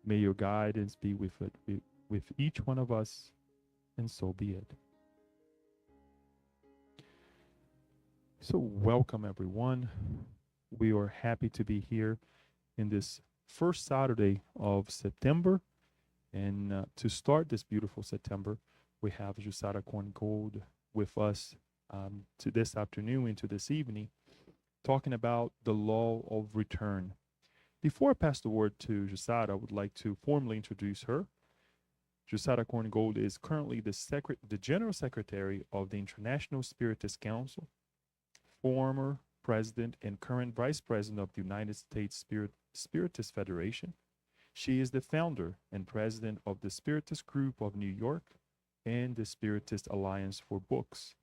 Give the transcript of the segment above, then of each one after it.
May your guidance be with each one of us, and so be it. So, welcome everyone. We are happy to be here in this first Saturday of September. And to start this beautiful September, we have Jussara Korngold with us to this afternoon into this evening, talking about the law of return. Before I pass the word to Jussara, I would like to formally introduce her. Jussara Korngold is currently the General Secretary of the International Spiritist Council, former President and current Vice President of the United States Spiritist Federation. She is the founder and president of the Spiritist Group of New York and the Spiritist Alliance for Books.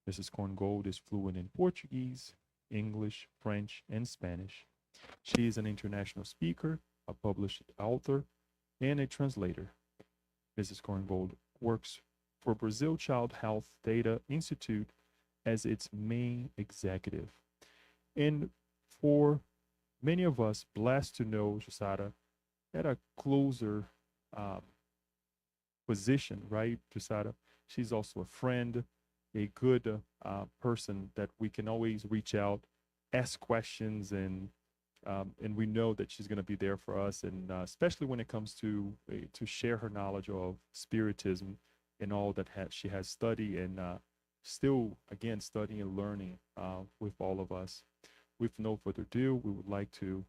Mrs. Korngold is fluent in Portuguese, English, French, and Spanish. She is an international speaker, a published author, and a translator. Mrs. Korngold works for Brazil Child Health Data Institute as its main executive. And for many of us blessed to know Jussara at a closer position, right, Jussara? She's also a friend, a good person that we can always reach out, ask questions, and we know that she's going to be there for us, and especially when it comes to share her knowledge of Spiritism and all that she has studied and still, again, studying and learning with all of us. With no further ado, we would like to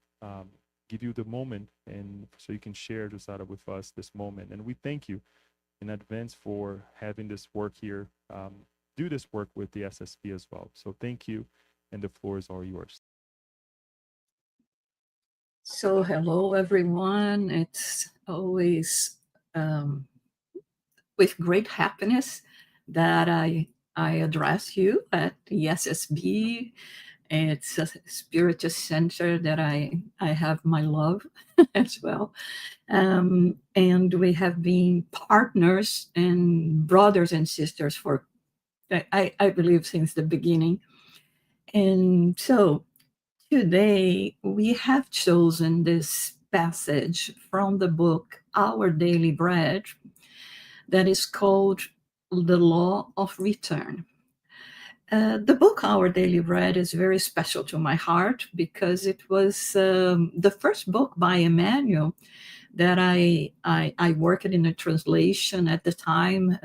give you the moment, and so you can share Jussara with us this moment. And we thank you in advance for having this work here, do this work with the SSP as well. So thank you, and the floor is all yours. So hello, everyone. It's always with great happiness that I address you at the SSB. It's a Spiritist center that I have my love as well. And we have been partners and brothers and sisters for, I believe, since the beginning. And so today we have chosen this passage from the book Our Daily Bread that is called The Law of Return. The book Our Daily Bread is very special to my heart because it was the first book by Emmanuel that I worked in a translation at the time.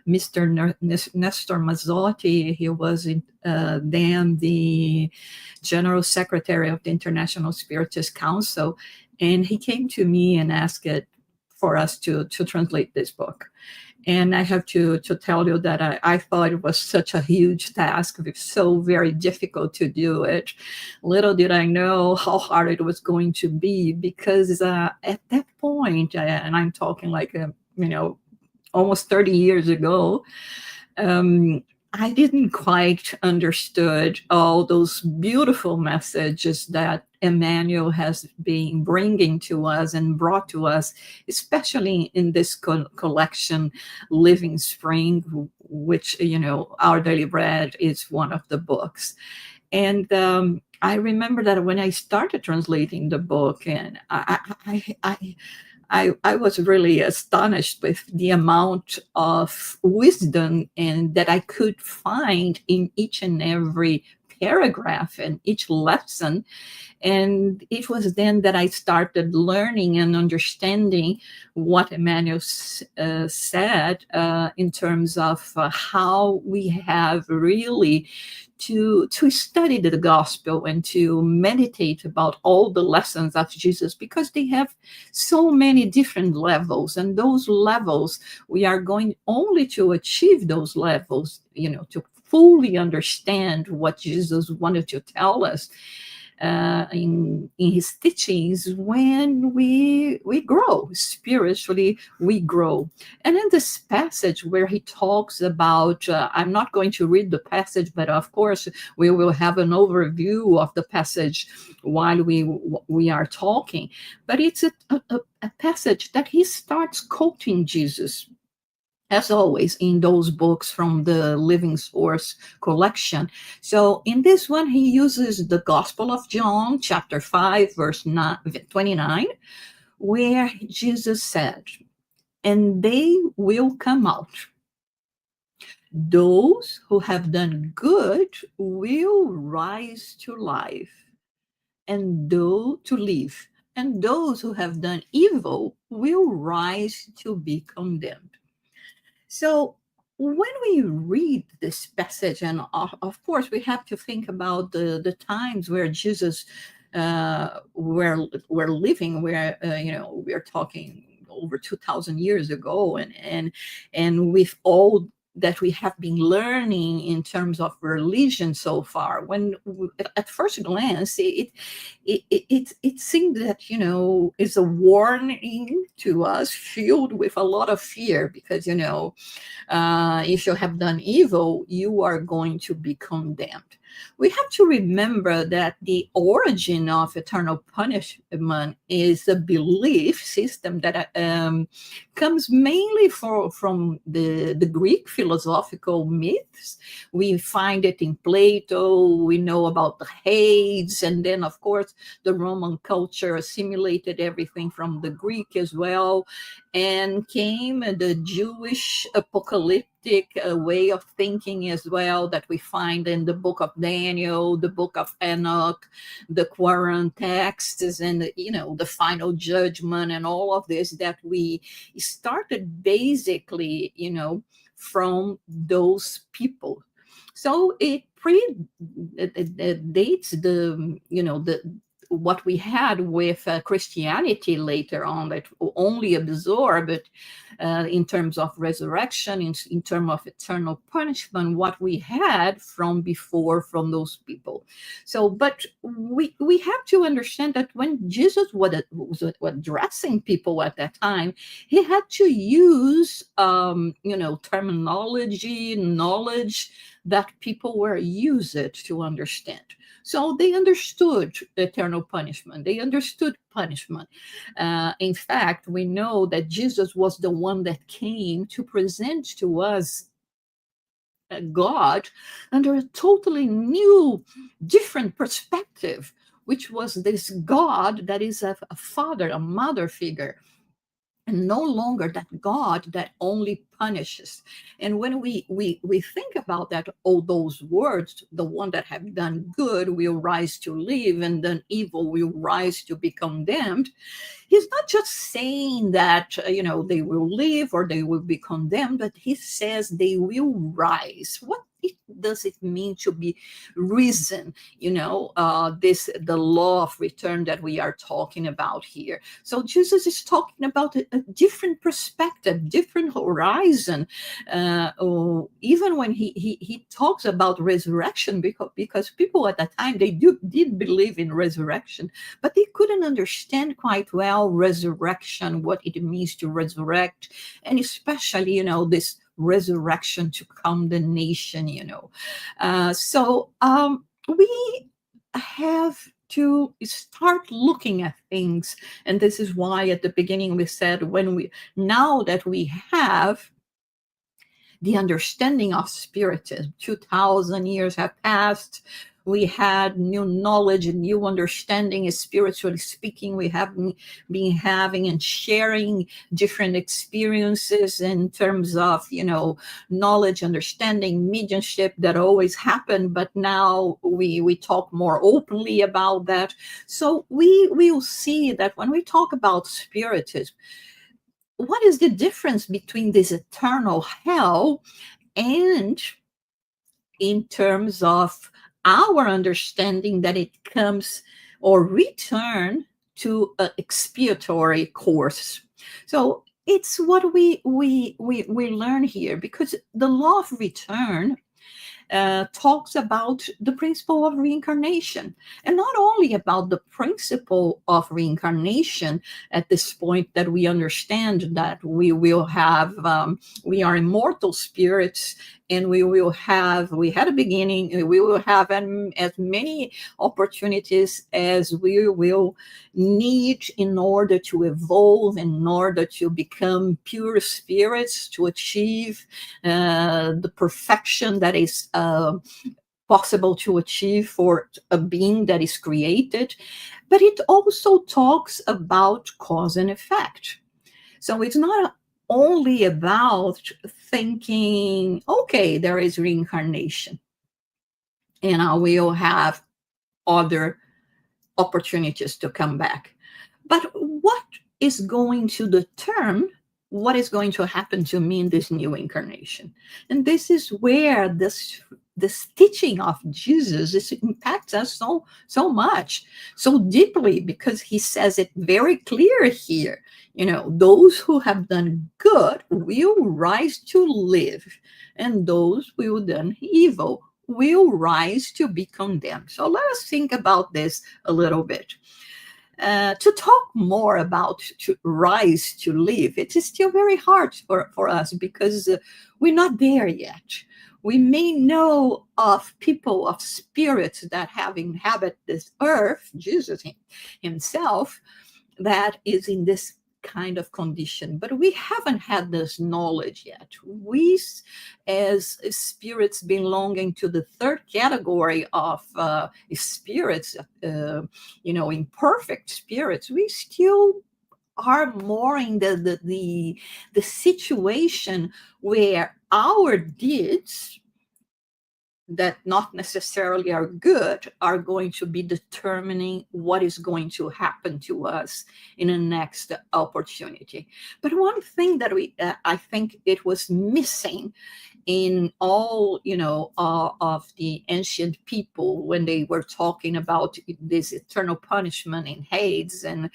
Mr. Nestor Mazzotti, he was then the General Secretary of the International Spiritist Council, and he came to me and asked for us to translate this book. And I have to tell you that I thought it was such a huge task. It was so very difficult to do it. Little did I know how hard it was going to be, because at that point, and I'm talking like, almost 30 years ago, I didn't quite understood all those beautiful messages that Emmanuel has been bringing to us and brought to us, especially in this collection, Living Spring, which, Our Daily Bread is one of the books. And I remember that when I started translating the book, and I was really astonished with the amount of wisdom and that I could find in each and every paragraph and each lesson. And it was then that I started learning and understanding what Emmanuel said in terms of how we have really to study the gospel and to meditate about all the lessons of Jesus, because they have so many different levels, and those levels, we are going only to achieve those levels, to fully understand what Jesus wanted to tell us in his teachings. When we grow spiritually, we grow. And in this passage where he talks about, I'm not going to read the passage, but of course we will have an overview of the passage while we are talking. But it's a passage that he starts quoting Jesus, as always, in those books from the Living Source collection. So in this one, he uses the Gospel of John, chapter 5, verse 29, where Jesus said, and they will come out. Those who have done good will rise to life, and those to live, and those who have done evil will rise to be condemned. So when we read this passage, and of course we have to think about the times where Jesus were living, where we're talking over 2,000 years ago, and with all that we have been learning in terms of religion so far. When at first glance, it seemed that is a warning to us, filled with a lot of fear, because if you have done evil, you are going to be condemned. We have to remember that the origin of eternal punishment is a belief system that comes mainly from the Greek philosophical myths. We find it in Plato. We know about the Hades, and then, of course, the Roman culture assimilated everything from the Greek as well, and came the Jewish apocalyptic way of thinking as well, that we find in the book of Daniel, the book of Enoch, the Quran texts, and the final judgment, and all of this, that we started basically from those people. So it dates the what we had with Christianity later on, that only absorbed in terms of resurrection, in terms of eternal punishment, what we had from before, from those people. So, but we have to understand that when Jesus was addressing people at that time, he had to use terminology, knowledge that people were used to understand. So they understood eternal punishment. They understood punishment. In fact, we know that Jesus was the one that came to present to us God under a totally new, different perspective, which was this God that is a father, a mother figure, and no longer that God that only punishes. And when we think about that, all those words, the one that have done good will rise to live, and then evil will rise to be condemned, he's not just saying that they will live or they will be condemned, but he says they will rise. What does it mean to be risen? The law of return that we are talking about here. So Jesus is talking about a different perspective, different horizon. Even when he talks about resurrection, because people at that time, they did believe in resurrection, but they couldn't understand quite well resurrection, what it means to resurrect, and especially this resurrection to condemnation. So we have to start looking at things, and this is why at the beginning we said, now that we have the understanding of Spiritism, 2,000 years have passed, we had new knowledge and new understanding, spiritually speaking. We have been having and sharing different experiences in terms of, knowledge, understanding, mediumship that always happened, but now we talk more openly about that. So we will see that when we talk about Spiritism, what is the difference between this eternal hell and in terms of our understanding that it comes or return to an expiatory course? So it's what we learn here, because the law of return talks about the principle of reincarnation, and not only about the principle of reincarnation at this point, that we understand that we will have, we are immortal spirits, and we had a beginning, we will have as many opportunities as we will need in order to evolve, in order to become pure spirits, to achieve the perfection that is possible to achieve for a being that is created, but it also talks about cause and effect. So it's not only about thinking, okay, there is reincarnation and I will have other opportunities to come back. But what is going to determine what is going to happen to me in this new incarnation? And this is where this teaching of Jesus this impacts us so much, so deeply, because he says it very clear here. Those who have done good will rise to live, and those who have done evil will rise to be condemned. So let us think about this a little bit. To talk more about to rise to live, it is still very hard for us because we're not there yet. We may know of people, of spirits that have inhabit this earth, Jesus himself, that is in this kind of condition, but we haven't had this knowledge yet. We, as spirits belonging to the third category of spirits, imperfect spirits, we still are more in the situation where our deeds that not necessarily are good are going to be determining what is going to happen to us in the next opportunity. But one thing that I think it was missing in all of the ancient people when they were talking about this eternal punishment in Hades and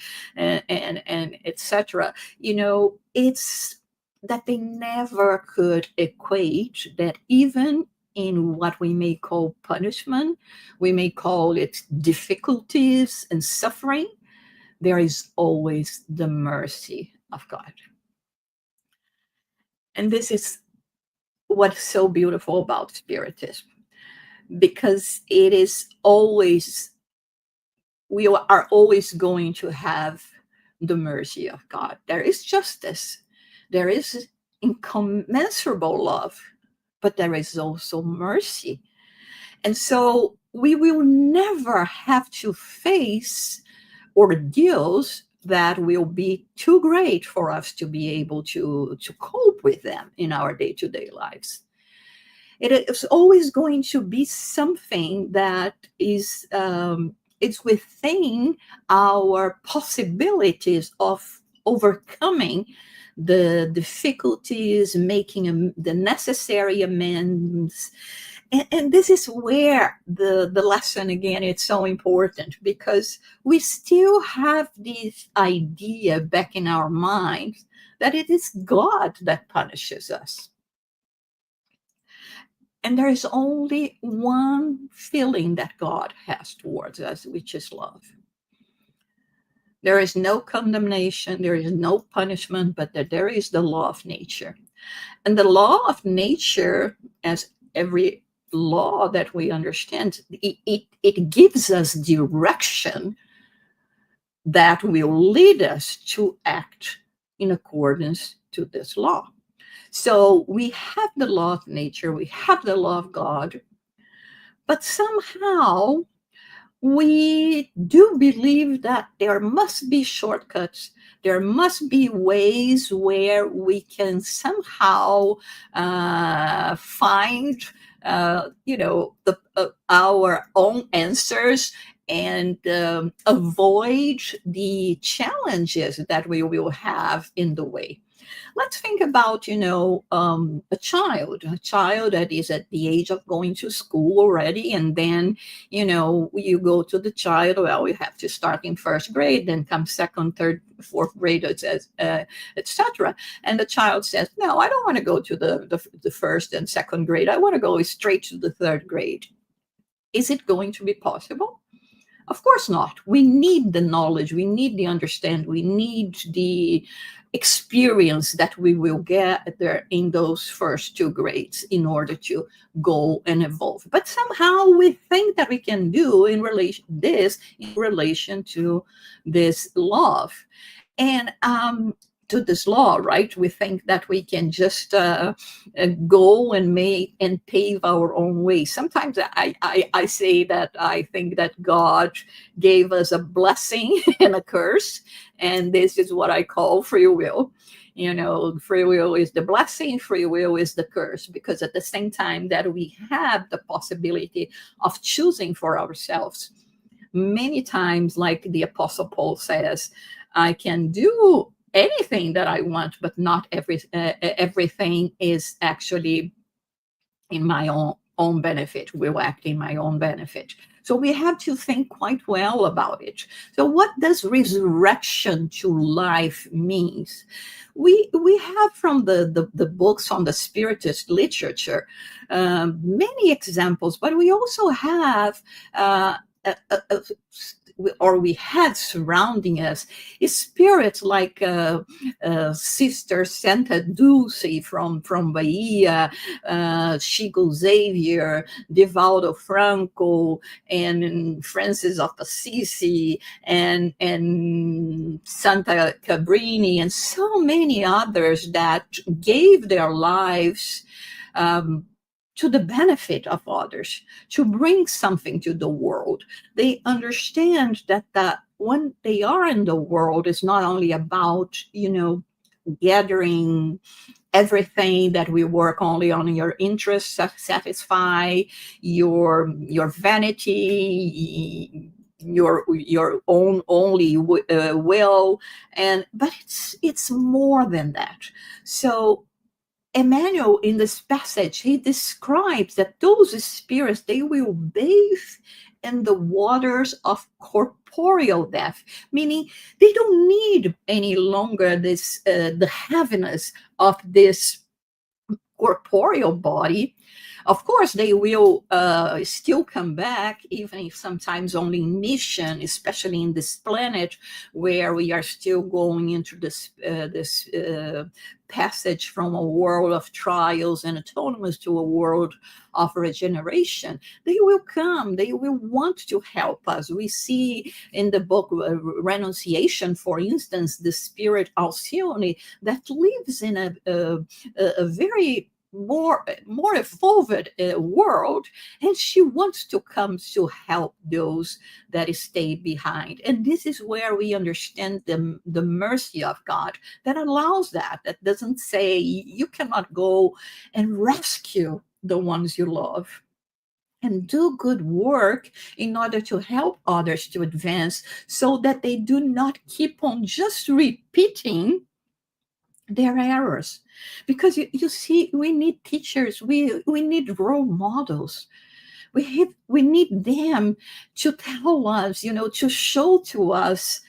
etc. It's that they never could equate that even in what we may call punishment, we may call it difficulties and suffering, there is always the mercy of God. And this is what's so beautiful about Spiritism, because it is always, we are always going to have the mercy of God. There is justice, there is incommensurable love, but there is also mercy. And so we will never have to face ordeals that will be too great for us to be able to cope with them in our day-to-day lives. It is always going to be something that is it's within our possibilities of overcoming the difficulties, making the necessary amends. And this is where the lesson, again, it's so important, because we still have this idea back in our minds that it is God that punishes us. And there is only one feeling that God has towards us, which is love. There is no condemnation, there is no punishment, but there is the law of nature. And the law of nature, as every law that we understand, it gives us direction that will lead us to act in accordance to this law. So we have the law of nature, we have the law of God, but somehow we do believe that there must be shortcuts. There must be ways where we can somehow find, our own answers and avoid the challenges that we will have in the way. Let's think about, a child that is at the age of going to school already. And then, you go to the child, well, you have to start in first grade, then come second, third, fourth grade, etc. And the child says, no, I don't want to go to the first and second grade. I want to go straight to the third grade. Is it going to be possible? Of course not. We need the knowledge. We need the understanding. We need the experience that we will get there in those first two grades in order to go and evolve. But somehow we think that we can do in relation to this love. And to this law, right? We think that we can just go and make and pave our own way. Sometimes I say that I think that God gave us a blessing and a curse, and this is what I call free will. Free will is the blessing, free will is the curse, because at the same time that we have the possibility of choosing for ourselves, many times, like the Apostle Paul says, I can do anything that I want, but not everything is actually in my own benefit, will act in my own benefit. So we have to think quite well about it. So what does resurrection to life means? We have from the books on the Spiritist literature many examples, but we also have or we had surrounding us is spirits like Sister Santa Dulce from Bahia, Chico Xavier, Divaldo Franco, and Francis of Assisi, and Santa Cabrini, and so many others that gave their lives to the benefit of others, to bring something to the world. They understand that when they are in the world, it's not only about, gathering everything, that we work only on your interests, satisfy your vanity, your own only will, but it's more than that. So Emmanuel, in this passage, he describes that those spirits, they will bathe in the waters of corporeal death, meaning they don't need any longer this the heaviness of this corporeal body. Of course, they will still come back, even if sometimes only in mission, especially in this planet where we are still going into this passage from a world of trials and atonements to a world of regeneration. They will come. They will want to help us. We see in the book Renunciation, for instance, the spirit Alcyone that lives in a very more evolved world, and she wants to come to help those that stay behind. And this is where we understand the mercy of God that allows that doesn't say you cannot go and rescue the ones you love and do good work in order to help others to advance, so that they do not keep on just repeating their errors. Because you see, we need teachers, we need role models, we need them to tell us, to show to us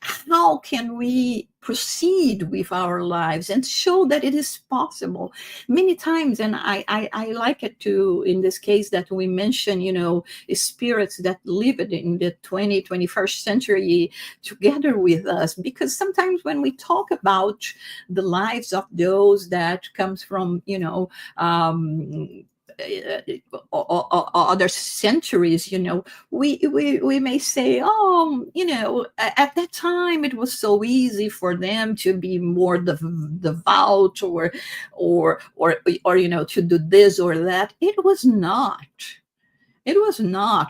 how can we proceed with our lives and show that it is possible. Many times, and I like it too, in this case that we mention, spirits that lived in the 21st century together with us, because sometimes when we talk about the lives of those that comes from, other centuries, we may say, at that time it was so easy for them to be more devout or to do this or that. It was not,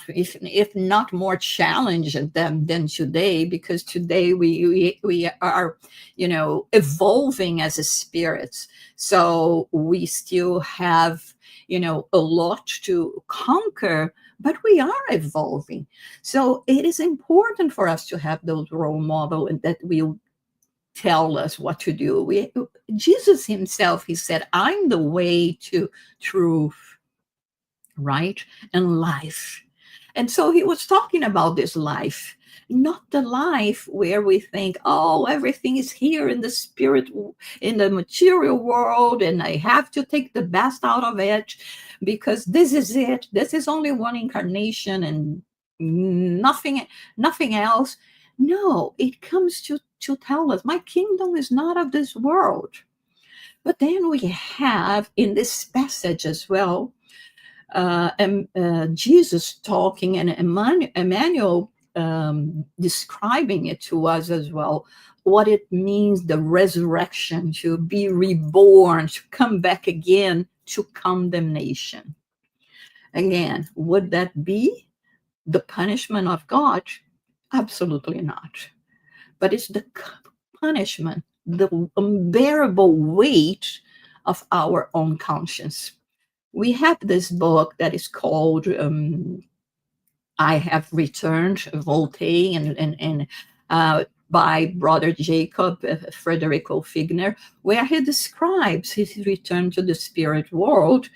if not more challenging than today, because today we are, evolving as a spirits. So we still have, a lot to conquer, but we are evolving. So it is important for us to have those role models that will tell us what to do. Jesus himself, he said, I'm the way to truth, right, and life. And so he was talking about this life, not the life where we think, oh, everything is here in the spirit, in the material world, and I have to take the best out of it because this is it. This is only one incarnation and nothing else. No, it comes to tell us, my kingdom is not of this world. But then we have in this passage as well, Jesus talking, and Emmanuel describing it to us as well, what it means, the resurrection, to be reborn, to come back again to condemnation. Again, would that be the punishment of God? Absolutely not. But it's the punishment, the unbearable weight of our own conscience. We have this book that is called I Have Returned, Voltaire, and by Brother Jacob Frederico Figner, where he describes his return to the spirit world.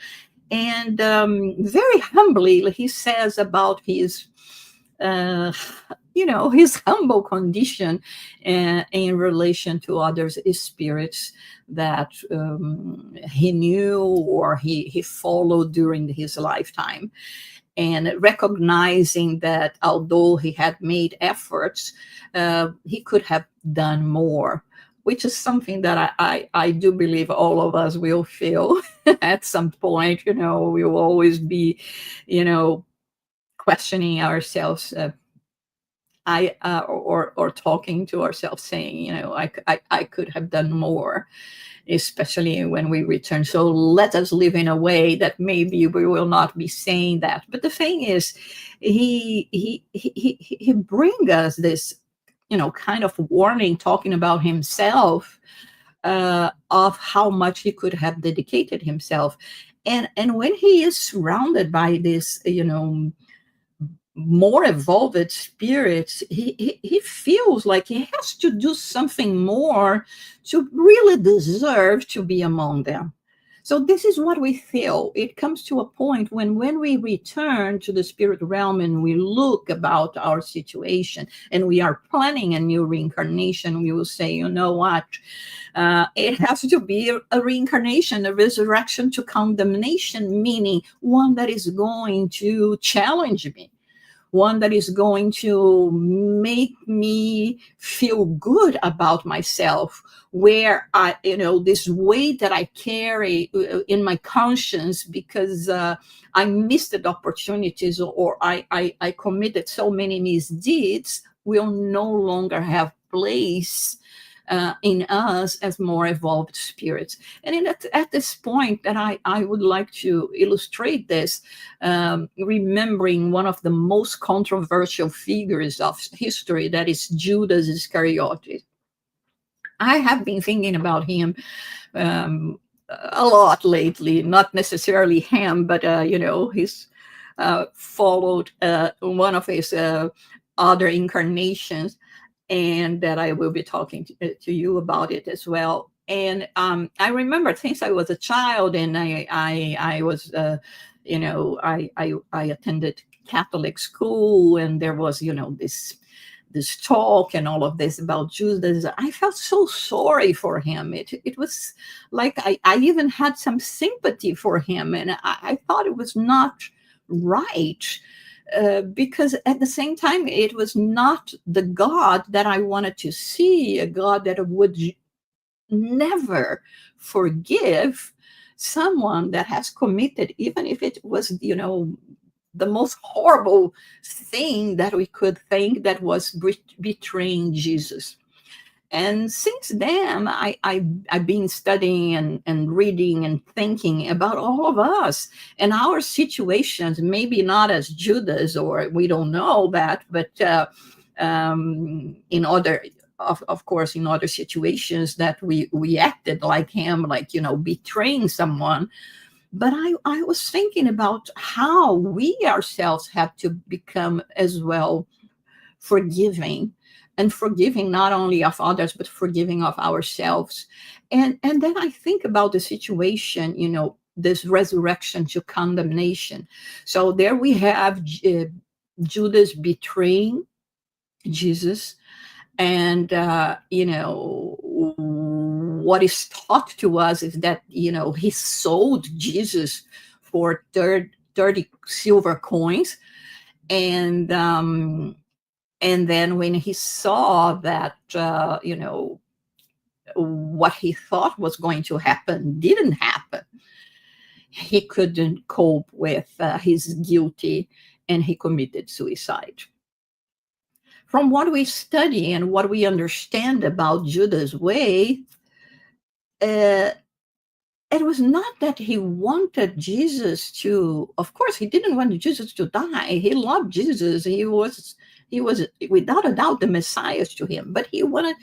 And very humbly, he says about his his humble condition in relation to others spirits that he knew or he followed during his lifetime, and recognizing that although he had made efforts, he could have done more, which is something that I do believe all of us will feel at some point. We will always be, questioning ourselves, or talking to ourselves, saying, I could have done more, especially when we return. So let us live in a way that maybe we will not be saying that. But the thing is, he brings us this, kind of warning, talking about himself, of how much he could have dedicated himself. And when he is surrounded by this, more evolved spirits, he feels like he has to do something more to really deserve to be among them. So this is what we feel. It comes to a point when we return to the spirit realm and we look about our situation and we are planning a new reincarnation, we will say, you know what? It has to be a reincarnation, a resurrection to condemnation, meaning one that is going to challenge me, one that is going to make me feel good about myself, where this weight that I carry in my conscience because I missed the opportunities, or I committed so many misdeeds, will no longer have place in us as more evolved spirits. And at this point that I would like to illustrate this, remembering one of the most controversial figures of history, that is Judas Iscariot. I have been thinking about him a lot lately, not necessarily him, but he's followed one of his other incarnations, and that I will be talking to you about it as well. And I remember since I was a child, and I was, I attended Catholic school, and there was, this talk and all of this about Judas. I felt so sorry for him. It was like I even had some sympathy for him, and I thought it was not right. Because at the same time, it was not the God that I wanted to see, a God that would never forgive someone that has committed, even if it was, the most horrible thing that we could think, that was betraying Jesus. And since then, I've been studying and reading and thinking about all of us and our situations, maybe not as Judas, or we don't know that, but in other, of course, in other situations that we acted like him, like, betraying someone. But I was thinking about how we ourselves have to become as well forgiving, and forgiving not only of others, but forgiving of ourselves. And then I think about the situation, this resurrection to condemnation. So there we have Judas betraying Jesus. And, what is taught to us is that, he sold Jesus for 30 silver coins. And then when he saw that, what he thought was going to happen didn't happen, he couldn't cope with his guilty, and he committed suicide. from what we study and what we understand about Judas' way, uh, it was not that he wanted Jesus to, of course, he didn't want Jesus to die. He loved Jesus. He was without a doubt the Messiah to him, but he wanted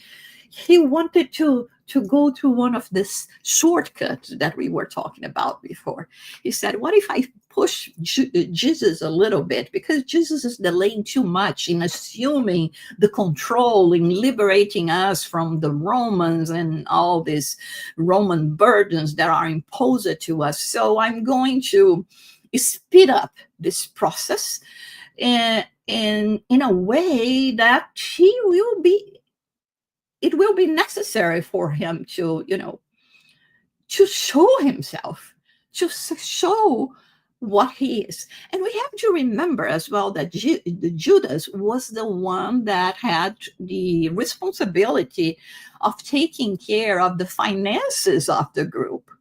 to go to one of this shortcuts that we were talking about before. He said, what if I push Jesus a little bit, because Jesus is delaying too much in assuming the control, in liberating us from the Romans and all these Roman burdens that are imposed to us. So I'm going to speed up this process in a way that it will be necessary for him to, to show himself, to show what he is. And we have to remember as well that Judas was the one that had the responsibility of taking care of the finances of the group.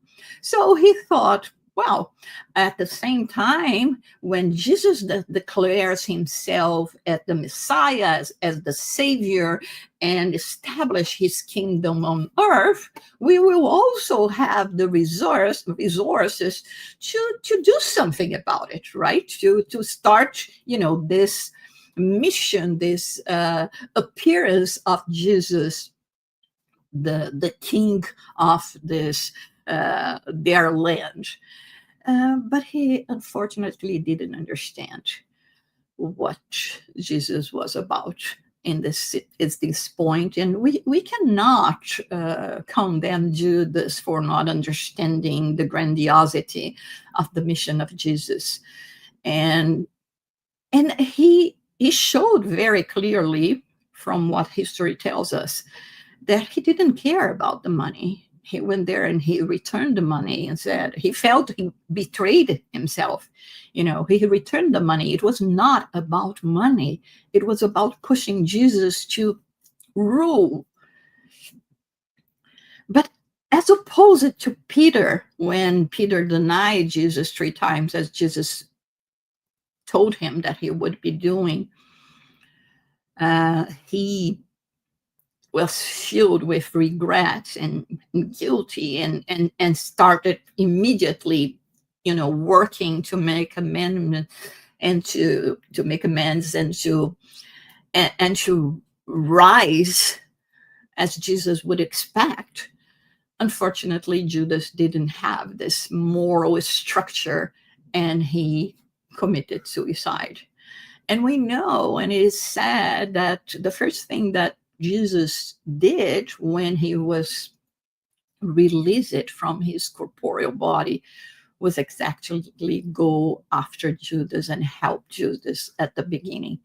So he thought, well, at the same time, when Jesus declares himself as the Messiah, as the Savior, and establish his kingdom on earth, we will also have the resources to do something about it, right? To start, this mission, this appearance of Jesus, the king of this their land. But he unfortunately didn't understand what Jesus was about in this point. And we cannot condemn Judas for not understanding the grandiosity of the mission of Jesus. And he showed very clearly, from what history tells us, that he didn't care about the money. He went there and he returned the money and said he felt he betrayed himself. He returned the money. It was not about money. It was about pushing Jesus to rule. But as opposed to Peter, when Peter denied Jesus 3 times, as Jesus told him that he would be doing, he was filled with regret and guilty and started immediately, working to make amendment and to make amends and to rise as Jesus would expect. Unfortunately, Judas didn't have this moral structure and he committed suicide. And we know, and it is said, that the first thing that Jesus did when he was released from his corporeal body was exactly go after Judas and help Judas at the beginning.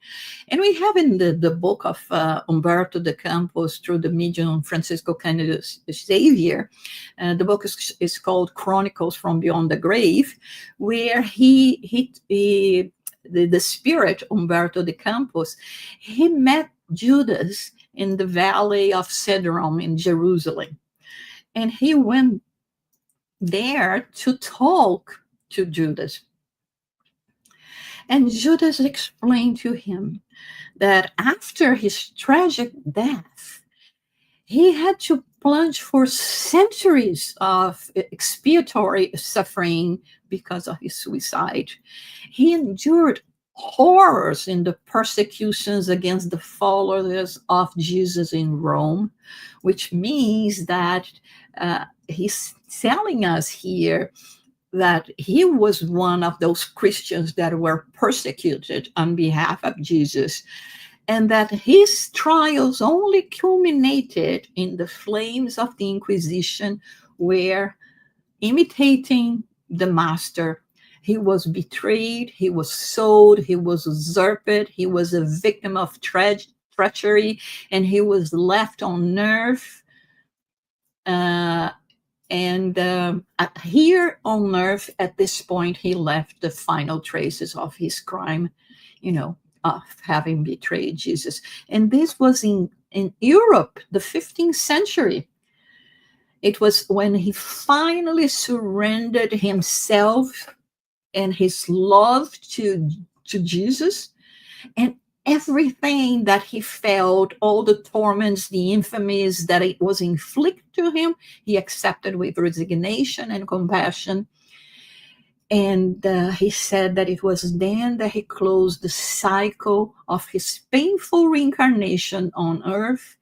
And we have in the book of Humberto de Campos, through the medium Francisco Cândido Xavier, the book is called Chronicles from Beyond the Grave, where the spirit Humberto de Campos, he met Judas in the valley of Cedron in Jerusalem. And he went there to talk to Judas. And Judas explained to him that after his tragic death, he had to plunge for centuries of expiatory suffering because of his suicide. He endured horrors in the persecutions against the followers of Jesus in Rome, which means that he's telling us here that he was one of those Christians that were persecuted on behalf of Jesus, and that his trials only culminated in the flames of the Inquisition, where, imitating the master, he was betrayed, he was sold, he was usurped, he was a victim of treachery, and he was left on earth. Here on earth, at this point, he left the final traces of his crime, of having betrayed Jesus. And this was in Europe, the 15th century. It was when he finally surrendered himself and his love to Jesus, and everything that he felt, all the torments, the infamies that it was inflicted to him, he accepted with resignation and compassion. And he said that it was then that he closed the cycle of his painful reincarnation on earth,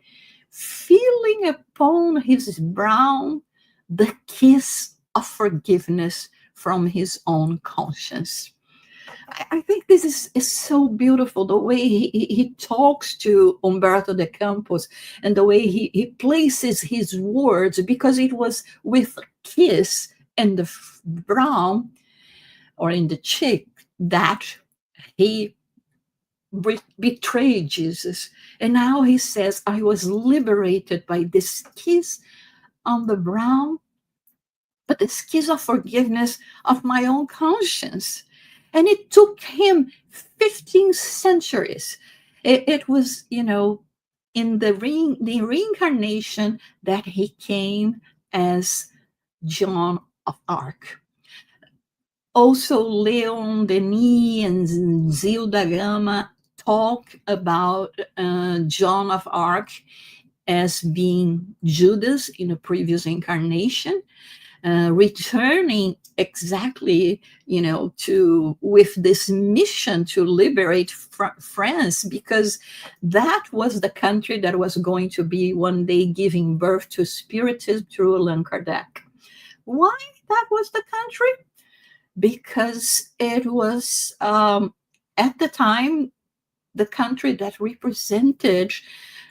feeling upon his brow the kiss of forgiveness from his own conscience. I think this is so beautiful, the way he talks to Humberto de Campos and the way he places his words, because it was with a kiss in the brow or in the cheek that he betrayed Jesus. And now he says, I was liberated by this kiss on the brow, but this kiss of forgiveness of my own conscience. And it took him 15 centuries. It was, in the reincarnation that he came as Joan of Arc. Also, Leon Denis and Zilda Gama talk about Joan of Arc as being Judas in a previous incarnation, returning exactly, with this mission to liberate France, because that was the country that was going to be one day giving birth to Spiritism through Allan Kardec. Why that was the country? Because it was, at the time, the country that represented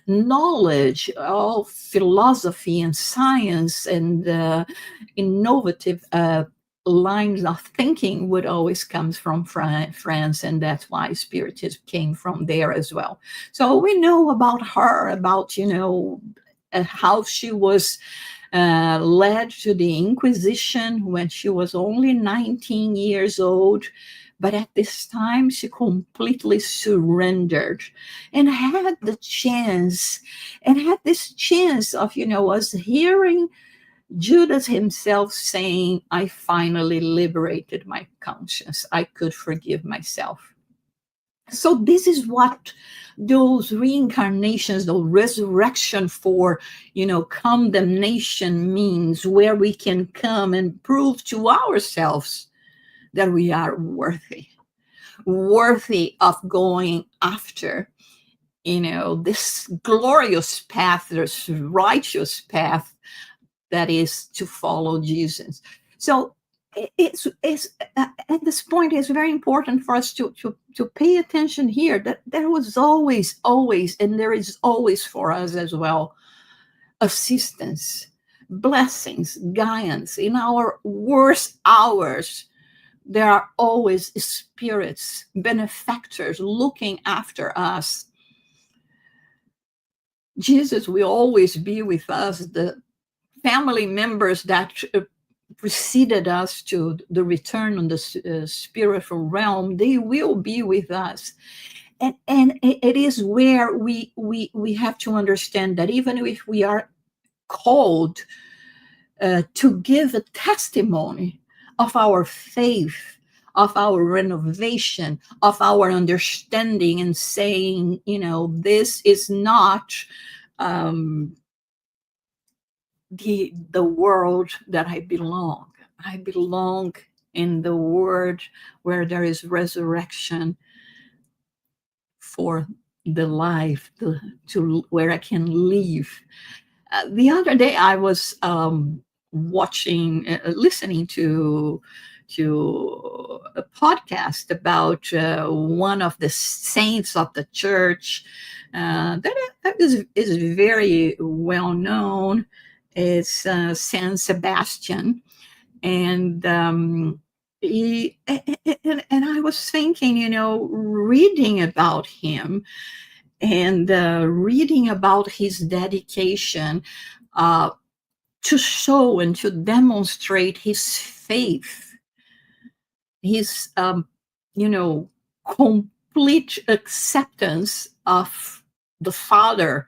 knowledge, all philosophy and science and innovative lines of thinking would always come from France, and that's why Spiritism came from there as well. So we know about her, about, how she was led to the Inquisition when she was only 19 years old. But at this time, she completely surrendered and had this chance of, us hearing Judas himself saying, I finally liberated my conscience. I could forgive myself. So this is what those reincarnations, the resurrection for, condemnation means, where we can come and prove to ourselves that we are worthy of going after, this glorious path, this righteous path that is to follow Jesus. So it's at this point, it's very important for us to pay attention here that there was always, and there is always for us as well, assistance, blessings, guidance in our worst hours. There are always spirits, benefactors looking after us. Jesus will always be with us. The family members that preceded us to the return on the spiritual realm, they will be with us. And it is where we have to understand that even if we are called to give a testimony of our faith, of our renovation, of our understanding, and saying, this is not the world that I belong. I belong in the world where there is resurrection for the life, to where I can live. The other day I was listening to a podcast about one of the saints of the church that is very well known. It's Saint Sebastian, and and I was thinking, reading about him and reading about his dedication to show and to demonstrate his faith, his complete acceptance of the Father,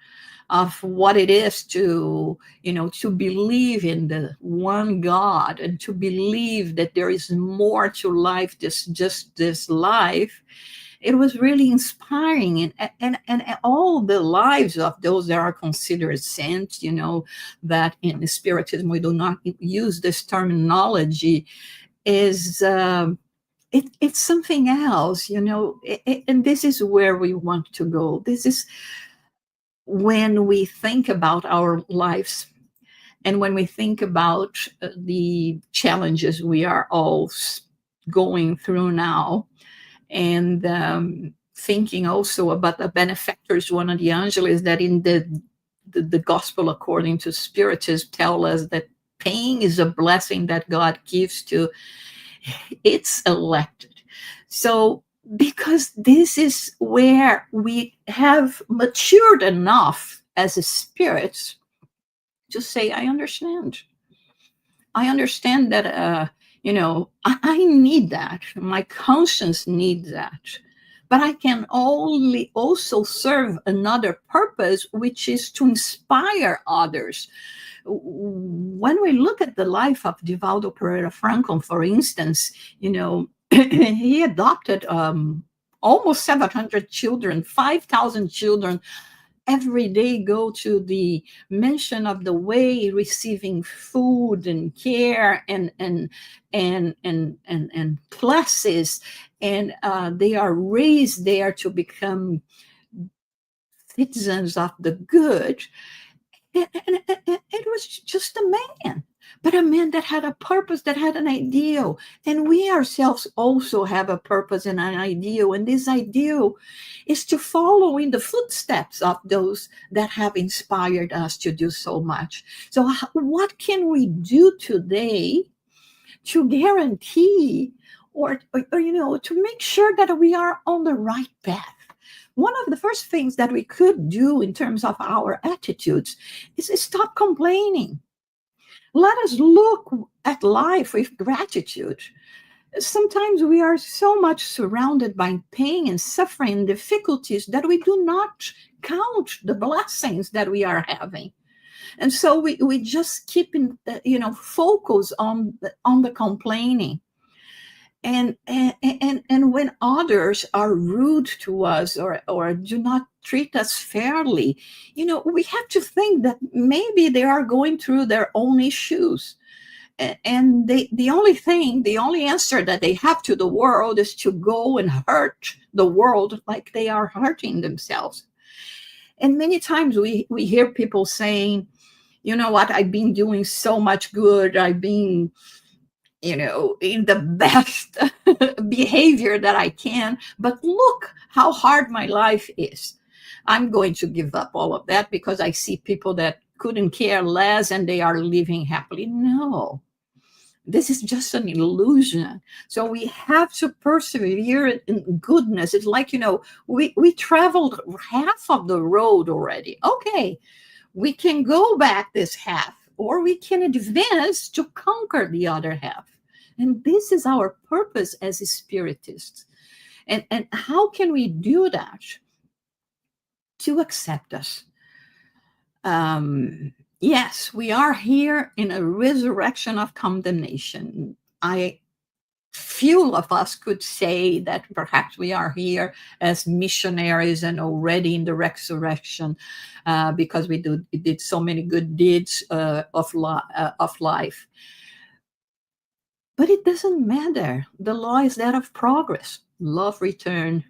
of what it is to believe in the one God, and to believe that there is more to life than just this life. it was really inspiring, and all the lives of those that are considered saints, that in Spiritism we do not use this terminology, is it's something else, and this is where we want to go. This is when we think about our lives, and when we think about the challenges we are all going through now, and thinking also about the benefactors, Joanna de Ângelis, that in the gospel according to Spiritism tell us that pain is a blessing that God gives to its elected. So because this is where we have matured enough as a spirit to say, I understand that, I need that. My conscience needs that. But I can only also serve another purpose, which is to inspire others. When we look at the life of Divaldo Pereira Franco, for instance, he adopted almost 700 children, 5,000 children every day go to the mention of the way, receiving food and care and classes, and they are raised there to become citizens of the good. And it was just a man, but a man that had a purpose, that had an ideal. And we ourselves also have a purpose and an ideal. And this ideal is to follow in the footsteps of those that have inspired us to do so much. So what can we do today to guarantee or to make sure that we are on the right path? One of the first things that we could do in terms of our attitudes is stop complaining. Let us look at life with gratitude. Sometimes we are so much surrounded by pain and suffering and difficulties that we do not count the blessings that we are having. And so we just keep focus on the complaining. And when others are rude to us or do not treat us fairly, we have to think that maybe they are going through their own issues. And the only answer that they have to the world is to go and hurt the world like they are hurting themselves. And many times we hear people saying, you know what, I've been doing so much good. I've been in the best behavior that I can, but look how hard my life is. I'm going to give up all of that because I see people that couldn't care less and they are living happily. No, this is just an illusion. So we have to persevere in goodness. It's like, we traveled half of the road already. Okay, we can go back this half, or we can advance to conquer the other half. And this is our purpose as spiritists. And how can we do that? To accept us. Yes, we are here in a resurrection of condemnation. Few of us could say that perhaps we are here as missionaries and already in the resurrection because we did so many good deeds of life. But it doesn't matter. The law is that of progress, love, return,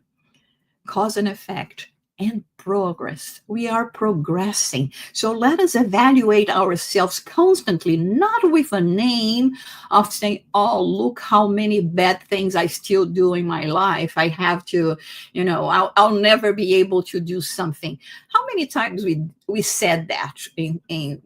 cause and effect, and progress. We are progressing. So let us evaluate ourselves constantly, not with a name of saying, oh, look how many bad things I still do in my life. I have to, I'll never be able to do something. How many times we said that in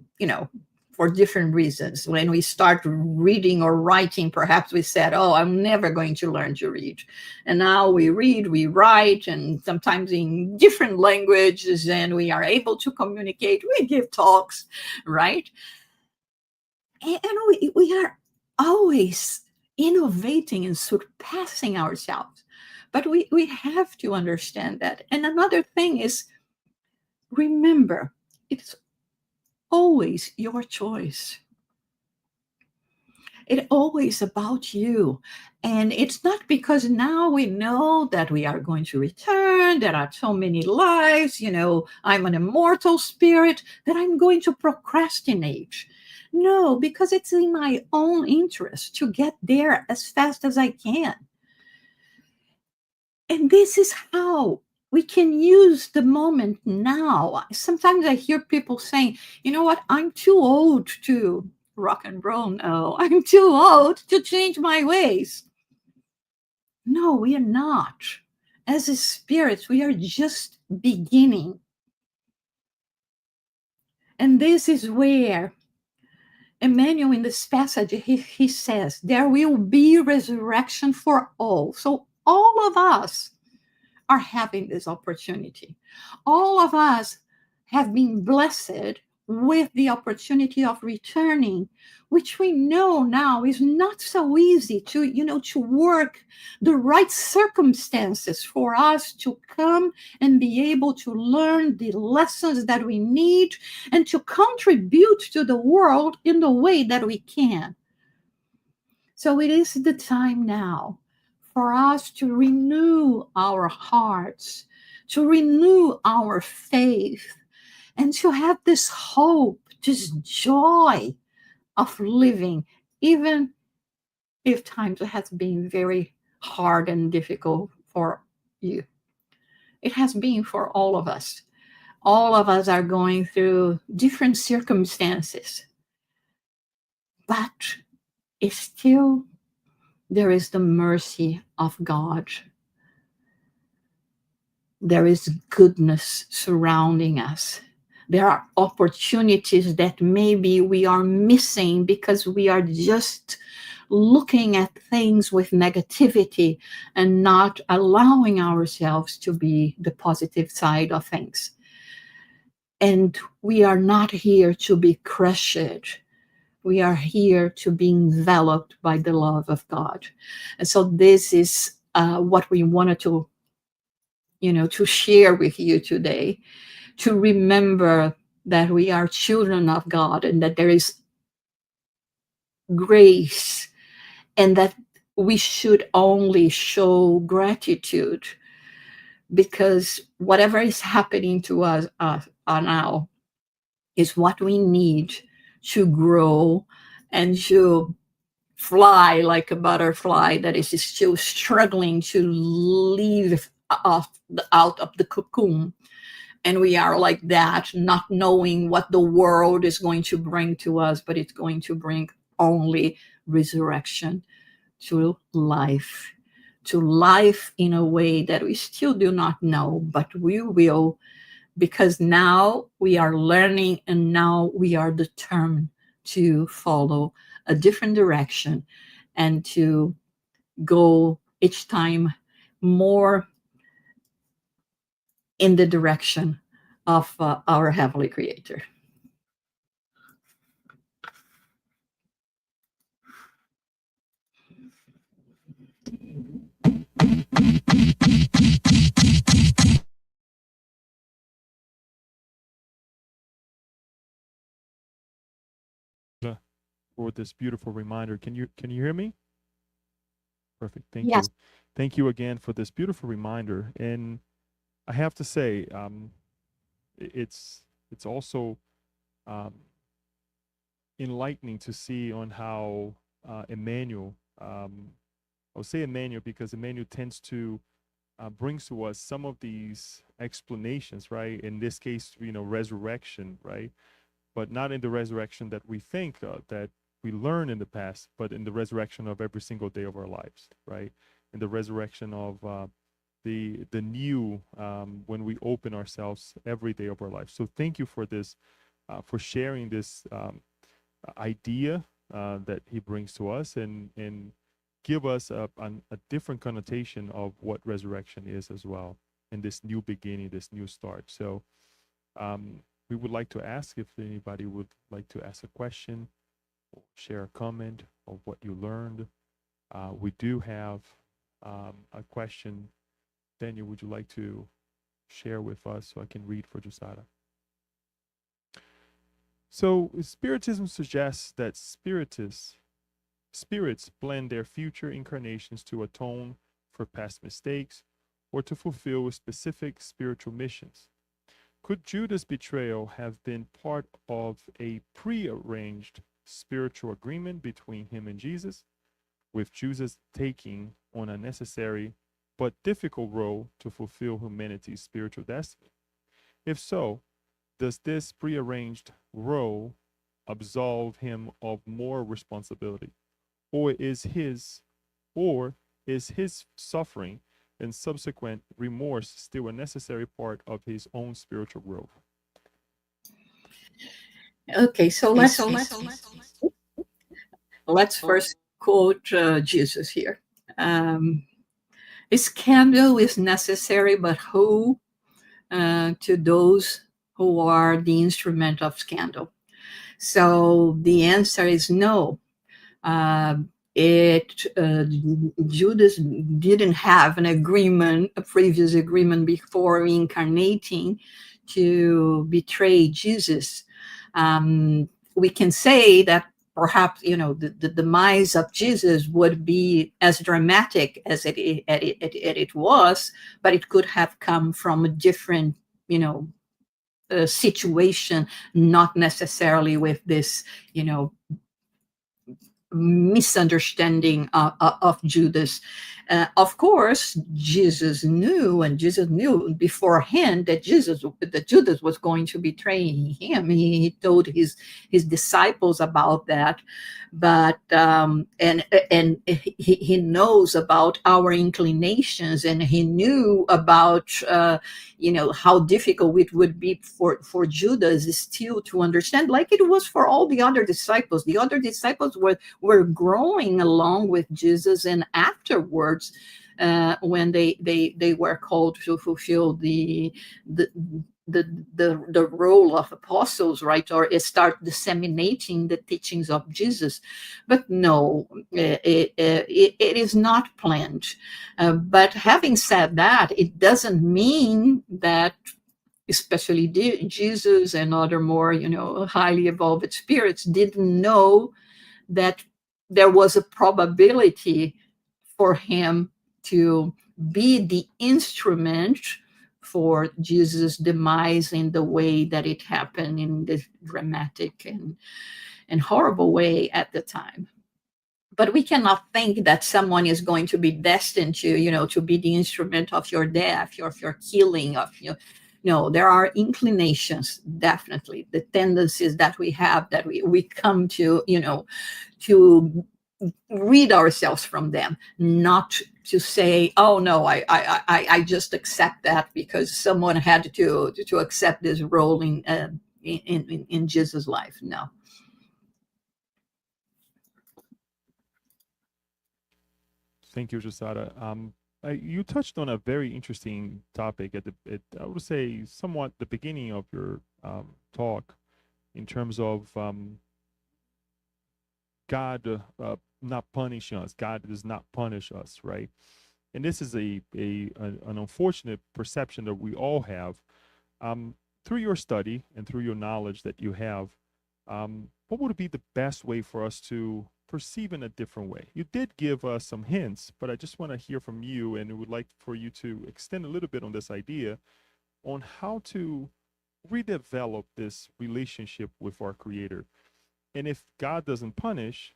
for different reasons. When we start reading or writing, perhaps we said, oh, I'm never going to learn to read. And now we read, we write, and sometimes in different languages, and we are able to communicate. We give talks, right? And we are always innovating and surpassing ourselves. But we have to understand that. And another thing is, remember, it's always your choice. It's always about you. And it's not because now we know that we are going to return, there are so many lives, I'm an immortal spirit, that I'm going to procrastinate. No, because it's in my own interest to get there as fast as I can. And this is how we can use the moment now. Sometimes I hear people saying, you know what, I'm too old to rock and roll now. I'm too old to change my ways. No, we are not. As a spirits, we are just beginning. And this is where Emmanuel, in this passage, he says, there will be resurrection for all. So all of us are having this opportunity. All of us have been blessed with the opportunity of returning, which we know now is not so easy to work the right circumstances for us to come and be able to learn the lessons that we need and to contribute to the world in the way that we can. So it is the time now for us to renew our hearts, to renew our faith, and to have this hope, this joy of living, even if times has been very hard and difficult for you. It has been for all of us. All of us are going through different circumstances, but it's still there is the mercy of God. There is goodness surrounding us. There are opportunities that maybe we are missing because we are just looking at things with negativity and not allowing ourselves to be the positive side of things. And we are not here to be crushed. We are here to be enveloped by the love of God. And so this is what we wanted to share with you today, to remember that we are children of God and that there is grace and that we should only show gratitude because whatever is happening to us now is what we need to grow and to fly like a butterfly that is still struggling to leave out of the cocoon. And we are like that, not knowing what the world is going to bring to us, but it's going to bring only resurrection to life in a way that we still do not know, but we will, because now we are learning and now we are determined to follow a different direction and to go each time more in the direction of our Heavenly Creator. For this beautiful reminder. Can you hear me? Perfect. Thank Yes. you. Thank you again for this beautiful reminder. And I have to say, it's also um, enlightening to see on how Emmanuel, I'll say Emmanuel because Emmanuel tends to brings to us some of these explanations, right? In this case, resurrection, right? But not in the resurrection that we think that we learn in the past, but in the resurrection of every single day of our lives, right? In the resurrection of the new when we open ourselves every day of our life. So thank you for this, for sharing this idea that he brings to us and give us a different connotation of what resurrection is as well, and this new beginning, this new start. So um, we would like to ask if anybody would like to ask a question or share a comment of what you learned. We do have a question. Daniel, would you like to share with us so I can read for Jussara? So, Spiritism suggests that spiritists spirits plan their future incarnations to atone for past mistakes or to fulfill specific spiritual missions. Could Judas' betrayal have been part of a prearranged spiritual agreement between him and Jesus, with Jesus taking on a necessary but difficult role to fulfill humanity's spiritual destiny? If so, does this prearranged role absolve him of more responsibility? Or is his or is his suffering and subsequent remorse still a necessary part of his own spiritual growth? Okay, so let's first quote Jesus here. A scandal is necessary, but who to those who are the instrument of scandal? So the answer is no. Judas didn't have an agreement, a previous agreement before reincarnating to betray Jesus. We can say that perhaps the demise of Jesus would be as dramatic as it was, but it could have come from a different situation, not necessarily with this misunderstanding of Judas. Of course, Jesus knew beforehand that Judas was going to betray him. He told his disciples about that, but and he knows about our inclinations, and he knew about how difficult it would be for Judas still to understand, like it was for all the other disciples. The other disciples were growing along with Jesus, and afterwards, when they were called to fulfill the role of apostles, right, or start disseminating the teachings of Jesus. But no, it is not planned. But having said that, it doesn't mean that especially Jesus and other more highly evolved spirits didn't know that there was a probability for him to be the instrument for Jesus' demise in the way that it happened, in this dramatic and horrible way at the time. But we cannot think that someone is going to be destined to be the instrument of your death, of your killing, of no, there are inclinations, definitely, the tendencies that we have, that we come to to rid ourselves from them, not to say, oh no, I just accept that because someone had to accept this role in Jesus' life. No. Thank you, Jussara. You touched on a very interesting topic I would say, somewhat the beginning of your talk, in terms of God not punishing us. God does not punish us, right? And this is an unfortunate perception that we all have. Through your study and through your knowledge that you have, what would be the best way for us to perceive in a different way? You did give us some hints, but I just want to hear from you, and I would like for you to extend a little bit on this idea on how to redevelop this relationship with our Creator. And if God doesn't punish,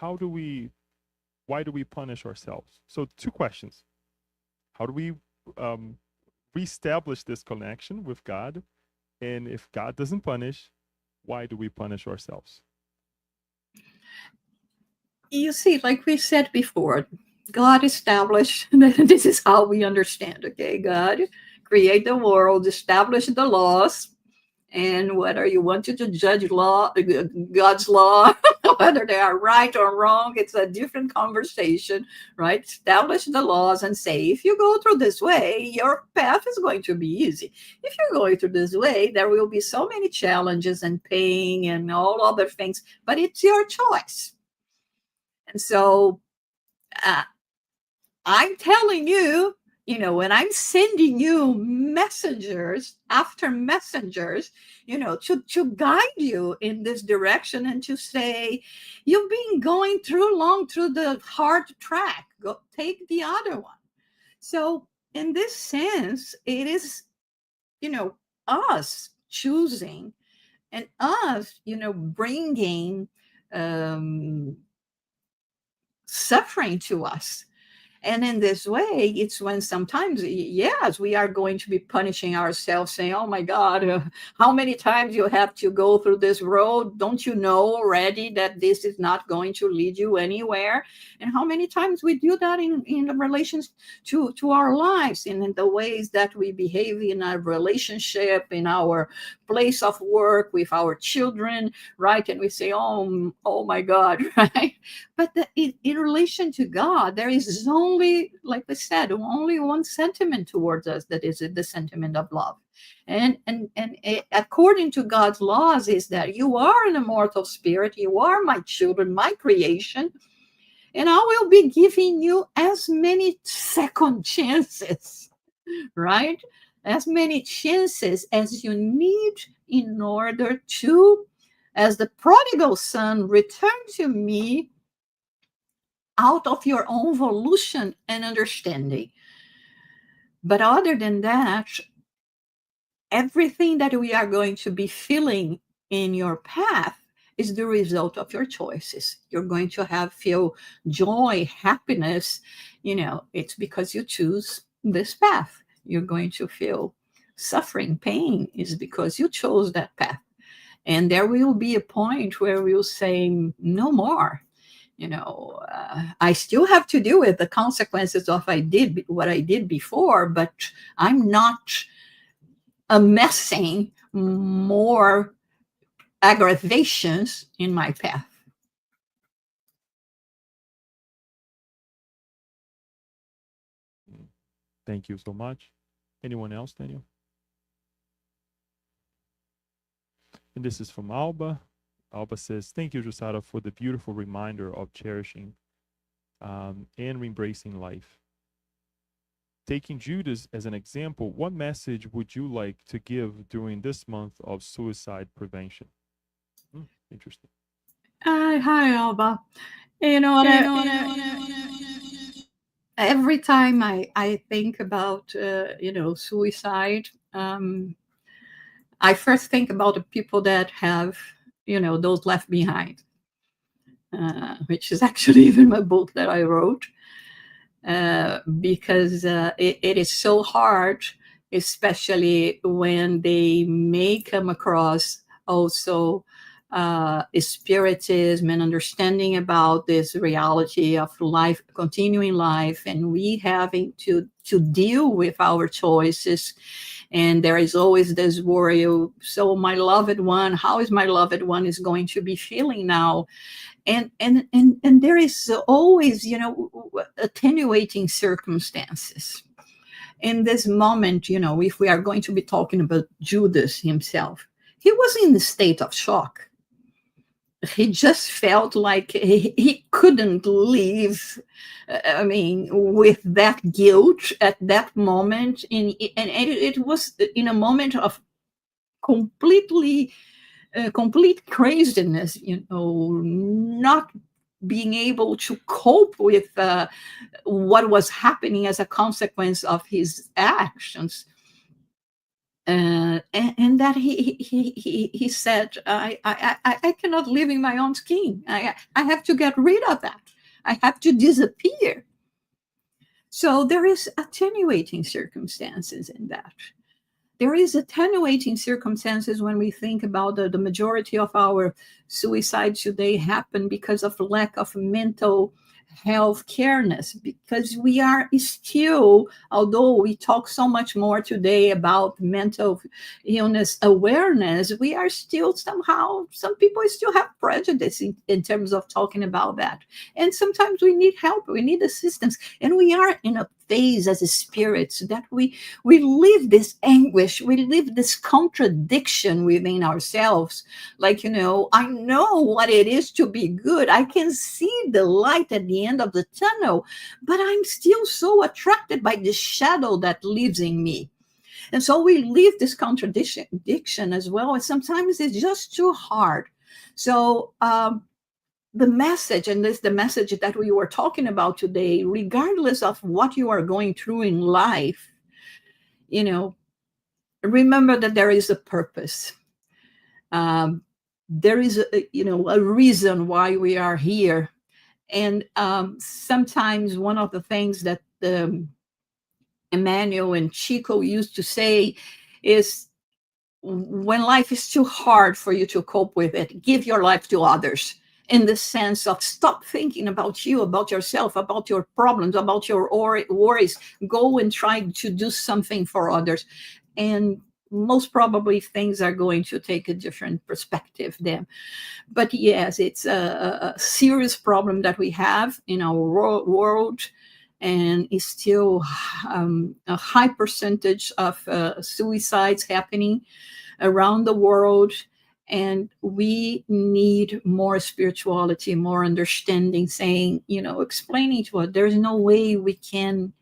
why do we punish ourselves? So, two questions. How do we reestablish this connection with God? And if God doesn't punish, why do we punish ourselves? You see, like we said before, God established, this is how we understand, okay? God create the world, establish the laws, and whether you want to judge God's law, whether they are right or wrong, it's a different conversation, right? Establish the laws and say, if you go through this way, your path is going to be easy. If you're going through this way, there will be so many challenges and pain and all other things, but it's your choice. And so I'm telling you when I'm sending you messengers after messengers, to guide you in this direction and to say, you've been going through the hard track, go take the other one. So in this sense, it is, us choosing and us, bringing suffering to us. And in this way, it's when sometimes, yes, we are going to be punishing ourselves, saying, oh my God, how many times you have to go through this road? Don't you know already that this is not going to lead you anywhere? And how many times we do that in relations to our lives, and in the ways that we behave in our relationship, in our place of work, with our children, right? And we say, oh my God, right? But in relation to God, there is only, like we said, only one sentiment towards us, that is the sentiment of love. And according to God's laws, is that you are an immortal spirit, you are my children, my creation, and I will be giving you as many second chances, right? As many chances as you need in order to, as the prodigal son, return to me out of your own volition and understanding. But other than that, everything that we are going to be feeling in your path is the result of your choices. You're going to feel joy, happiness. It's because you choose this path. You're going to feel suffering, pain, is because you chose that path. And there will be a point where we'll say, no more. I still have to deal with the consequences of what I did before, but I'm not amassing more aggravations in my path. Thank you so much. Anyone else, Daniel? And this is from Alba. Alba says, thank you, Jussara, for the beautiful reminder of cherishing and embracing life. Taking Judas as an example, what message would you like to give during this month of suicide prevention? Interesting. Hi, Alba. Every time I think about, suicide, I first think about the people that have, those left behind, which is actually even my book that I wrote, because it is so hard, especially when they may come across also spiritism and understanding about this reality of life, continuing life, and we having to deal with our choices. And there is always this worry, so my loved one, how is my loved one is going to be feeling now? And there is always, attenuating circumstances. In this moment, if we are going to be talking about Judas himself, he was in a state of shock. He just felt like he couldn't live, with that guilt at that moment. And it was in a moment of complete craziness, not being able to cope with what was happening as a consequence of his actions. And that he said, I cannot live in my own skin. I have to get rid of that. I have to disappear. So there is attenuating circumstances in that. There is attenuating circumstances when we think about the majority of our suicides today happen because of lack of mental health careness, because we are still, although we talk so much more today about mental illness awareness, we are still somehow, some people still have prejudice in terms of talking about that. And sometimes we need help, we need assistance, and we are in a phase as a spirits, that we live this anguish, we live this contradiction within ourselves. Like, I know what it is to be good. I can see the light at the end of the tunnel, but I'm still so attracted by the shadow that lives in me. And so we live this contradiction as well. And sometimes it's just too hard. So, the message, and this the message that we were talking about today, regardless of what you are going through in life, remember that there is a purpose. There is a reason why we are here. And sometimes one of the things that Emmanuel and Chico used to say is, when life is too hard for you to cope with it, give your life to others, in the sense of stop thinking about you, about yourself, about your problems, about your worries. Go and try to do something for others. And most probably things are going to take a different perspective then. But yes, it's a serious problem that we have in our world, and it's still a high percentage of suicides happening around the world. And we need more spirituality, more understanding, saying, explaining to us there's no way we can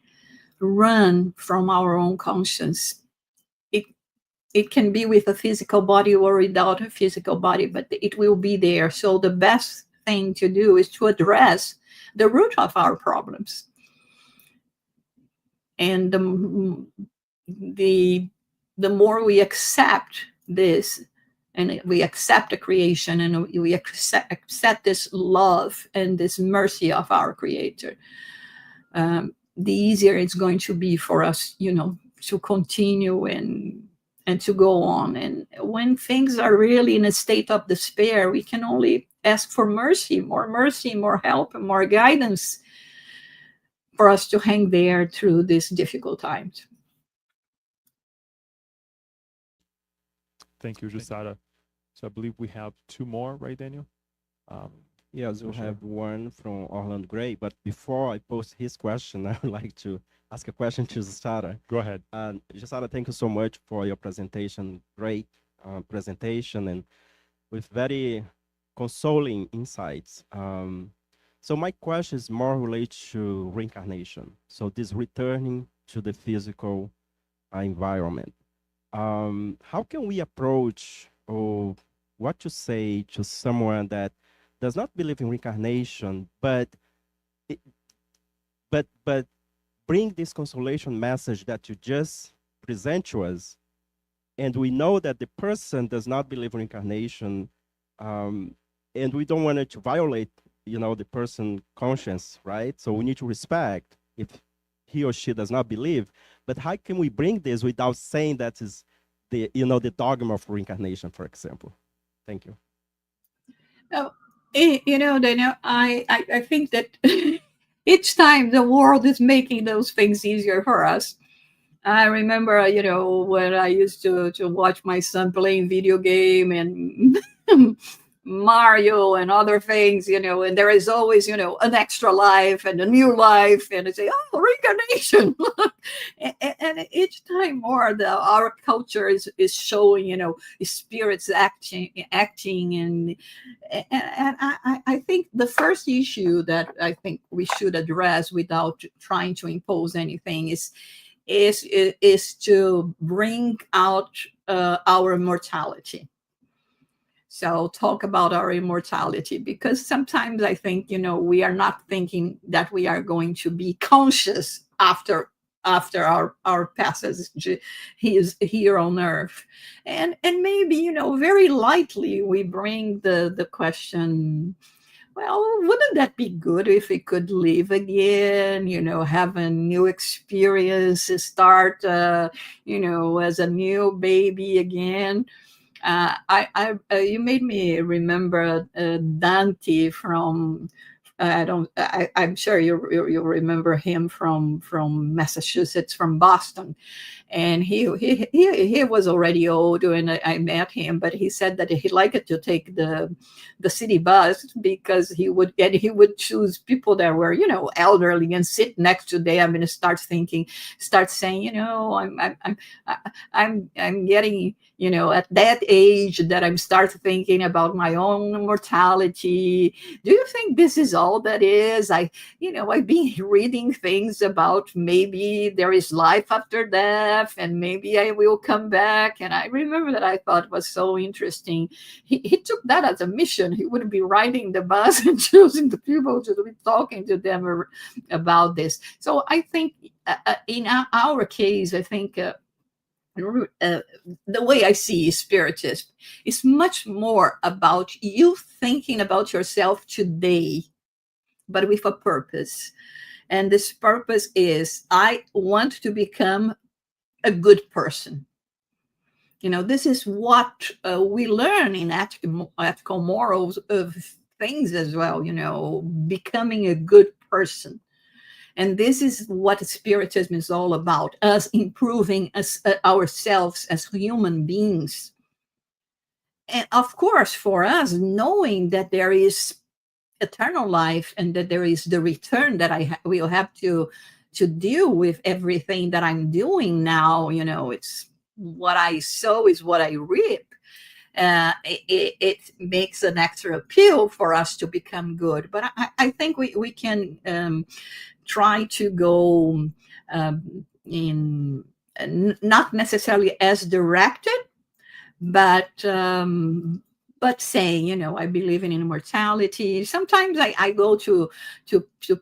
run from our own conscience. It can be with a physical body or without a physical body, but it will be there. So the best thing to do is to address the root of our problems. And the more we accept this, and we accept the creation, and we accept this love and this mercy of our Creator, the easier it's going to be for us, to continue and to go on. And when things are really in a state of despair, we can only ask for mercy, more help, and more guidance for us to hang there through these difficult times. Thank you, Jussara. So I believe we have two more, right, Daniel? Yes, we have one from Orlando Gray. But before I post his question, I would like to ask a question to Jussara. Go ahead. Jussara, thank you so much for your presentation. Great presentation, and with very consoling insights. So my question is more related to reincarnation. So this returning to the physical environment. How can we approach, or what to say to someone that does not believe in reincarnation, but bring this consolation message that you just present to us, and we know that the person does not believe in reincarnation, and we don't want it to violate, the person's conscience, right? So we need to respect if he or she does not believe. But how can we bring this without saying that is the dogma of reincarnation, for example? Thank you. Daniel, I think that each time the world is making those things easier for us. I remember, when I used to watch my son playing video game and Mario and other things, and there is always, an extra life and a new life, and they say, oh, reincarnation. and each time more, our culture is showing, spirits acting, and I think the first issue that I think we should address without trying to impose anything is to bring out our mortality. So talk about our immortality, because sometimes I think, we are not thinking that we are going to be conscious after our passage here on earth. And maybe, very lightly we bring the question, well, wouldn't that be good if we could live again, have a new experience, start, as a new baby again? You made me remember Dante from I'm sure you remember him from Massachusetts, from Boston, and he was already old when I met him, but he said that he liked to take the city bus because he would choose people that were, you know, elderly and sit next to them and start saying, you know, I'm getting, you know, at that age that I'm start thinking about my own mortality. Do you think this is all that is? You know, I've been reading things about maybe there is life after death and maybe I will come back. And I remember that I thought was so interesting. He took that as a mission. He would be riding the bus and choosing the people to be talking to them about this. So I think in our case, I think the way I see Spiritism is much more about you thinking about yourself today, but with a purpose. And this purpose is, I want to become a good person. You know, this is what we learn in ethical morals of things as well, you know, becoming a good person. And this is what Spiritism is all about, us improving ourselves as human beings. And of course, for us, knowing that there is eternal life and that there is the return that I will have to deal with everything that I'm doing now. You know, it's what I sow is what I reap. It makes an extra appeal for us to become good. But I think we can try to go in not necessarily as directed, but saying, you know, I believe in immortality. Sometimes I go to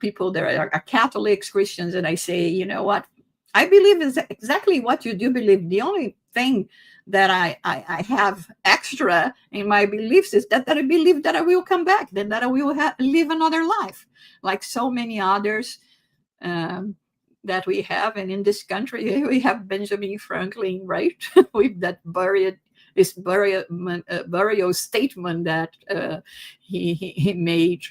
people that are Catholics, Christians, and I say, you know what, I believe is exactly what you do believe. The only thing that I have extra in my beliefs is that I believe that I will come back, then that I will live another life, like so many others that we have. And in this country, we have Benjamin Franklin, right, with that burial statement that he made,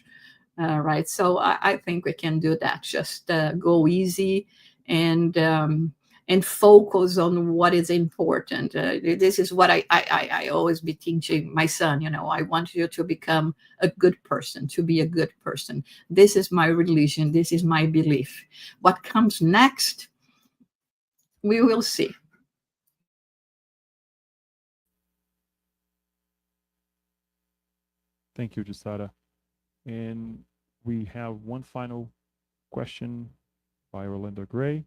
right? So I think we can do that. Just go easy and focus on what is important. This is what I always be teaching my son. You know, I want you to become a good person, to be a good person. This is my religion. This is my belief. What comes next, we will see. Thank you, Jussara. And we have one final question by Orlando Gray.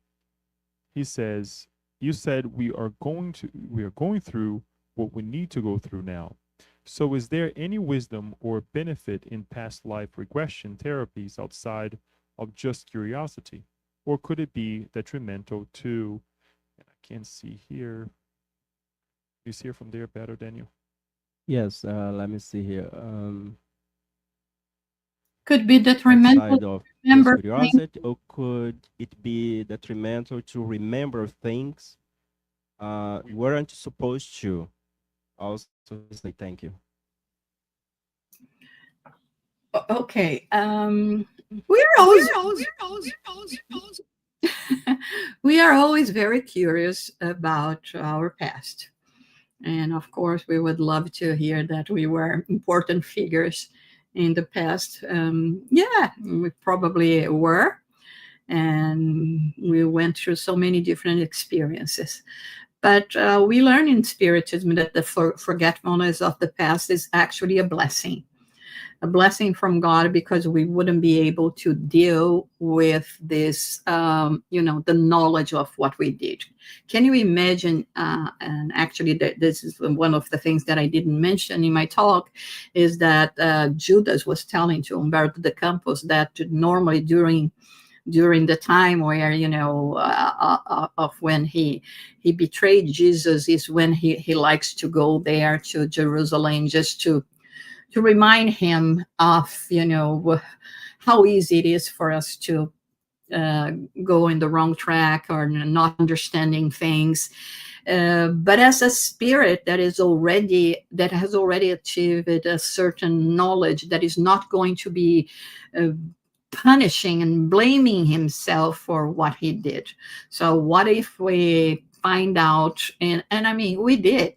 He says, you said we are going through what we need to go through now. So is there any wisdom or benefit in past life regression therapies outside of just curiosity? Or could it be detrimental to, and I can't see here. You see it from there better, Daniel? Yes, let me see here. Could be detrimental Outside to of just remember things. curiosity, or could it be detrimental to remember things weren't supposed to? Also say thank you. Okay. We are always we are always very curious about our past. And of course, we would love to hear that we were important figures in the past. Yeah, we probably were. And we went through so many different experiences. But we learn in Spiritism that the forgetfulness of the past is actually a blessing from God, because we wouldn't be able to deal with this, the knowledge of what we did. Can you imagine? And actually, this is one of the things that I didn't mention in my talk, is that Judas was telling to Humberto de Campos that normally during the time where, of when he betrayed Jesus, is when he likes to go there to Jerusalem just to remind him of, how easy it is for us to go in the wrong track or not understanding things. But as a spirit that has already achieved a certain knowledge, that is not going to be punishing and blaming himself for what he did. So what if we find out, and I mean, we did.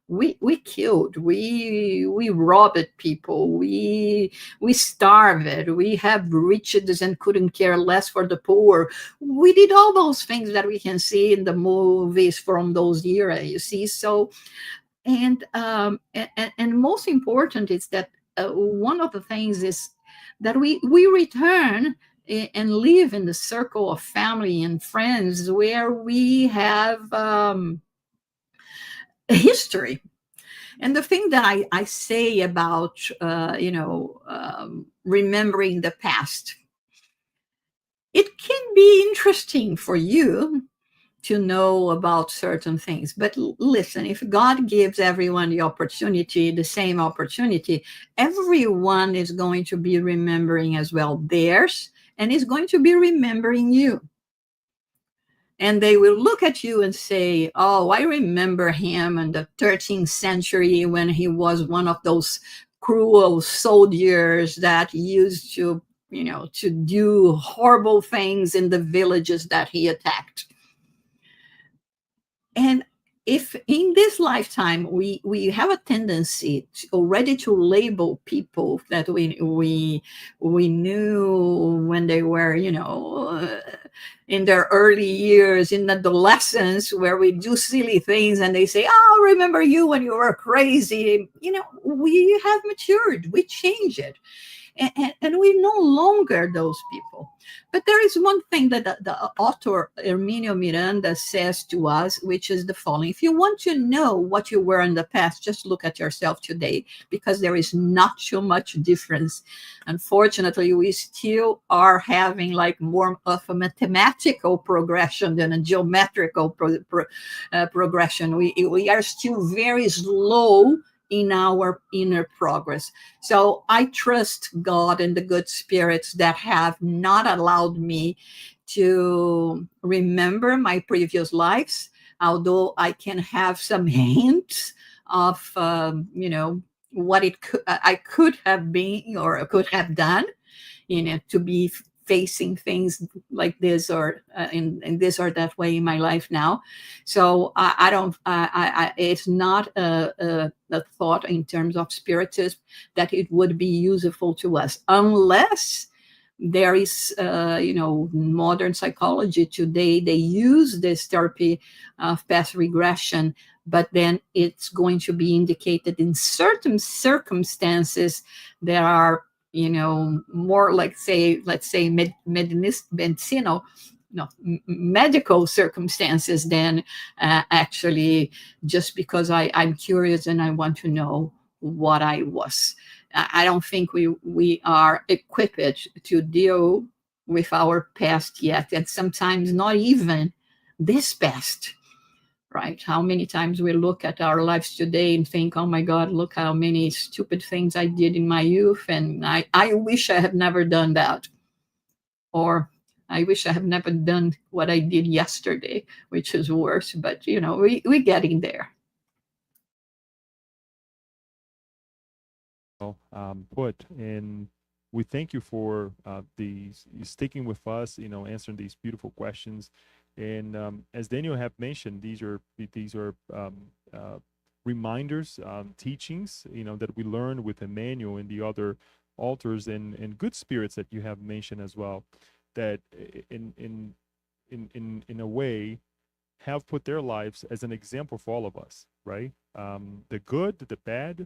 We killed, we robbed people, we starved, we have riches and couldn't care less for the poor. We did all those things that we can see in the movies from those era, you see. So, and most important is that one of the things is that we return and live in the circle of family and friends where we have a history. And the thing that I say about remembering the past, it can be interesting for you to know about certain things. But listen, if God gives everyone the opportunity, the same opportunity, everyone is going to be remembering as well theirs, and is going to be remembering you. And they will look at you and say, oh, I remember him in the 13th century when he was one of those cruel soldiers that used to do horrible things in the villages that he attacked. And if in this lifetime we have a tendency already to label people that we knew when they were in their early years, in adolescence, where we do silly things and they say, oh, remember you when you were crazy. We have matured, we change it. And we're no longer those people. But there is one thing that the author Herminio Miranda says to us, which is the following: if you want to know what you were in the past, just look at yourself today, because there is not too much difference. Unfortunately, we still are having like more of a mathematical progression than a geometrical progression. We are still very slow in our inner progress. So I trust God and the good spirits that have not allowed me to remember my previous lives, although I can have some hints of, what I could have been or could have done, to be facing things like this or in this or that way in my life now. So I don't. It's not a thought in terms of spiritism that it would be useful to us, unless there is, modern psychology today. They use this therapy of past regression, but then it's going to be indicated in certain circumstances that are, more like, let's say medicinal, no, medical circumstances than actually just because I'm curious and I want to know what I was. I don't think we are equipped to deal with our past yet, and sometimes not even this past. Right? How many times we look at our lives today and think, oh my God, look how many stupid things I did in my youth. And I wish I had never done that. Or I wish I had never done what I did yesterday, which is worse. But, we're getting there. Put, and we thank you for sticking with us, answering these beautiful questions. And as Daniel have mentioned, these are reminders, teachings, that we learned with Emmanuel and the other altars and good spirits that you have mentioned as well, that in a way have put their lives as an example for all of us, right? The good, the bad,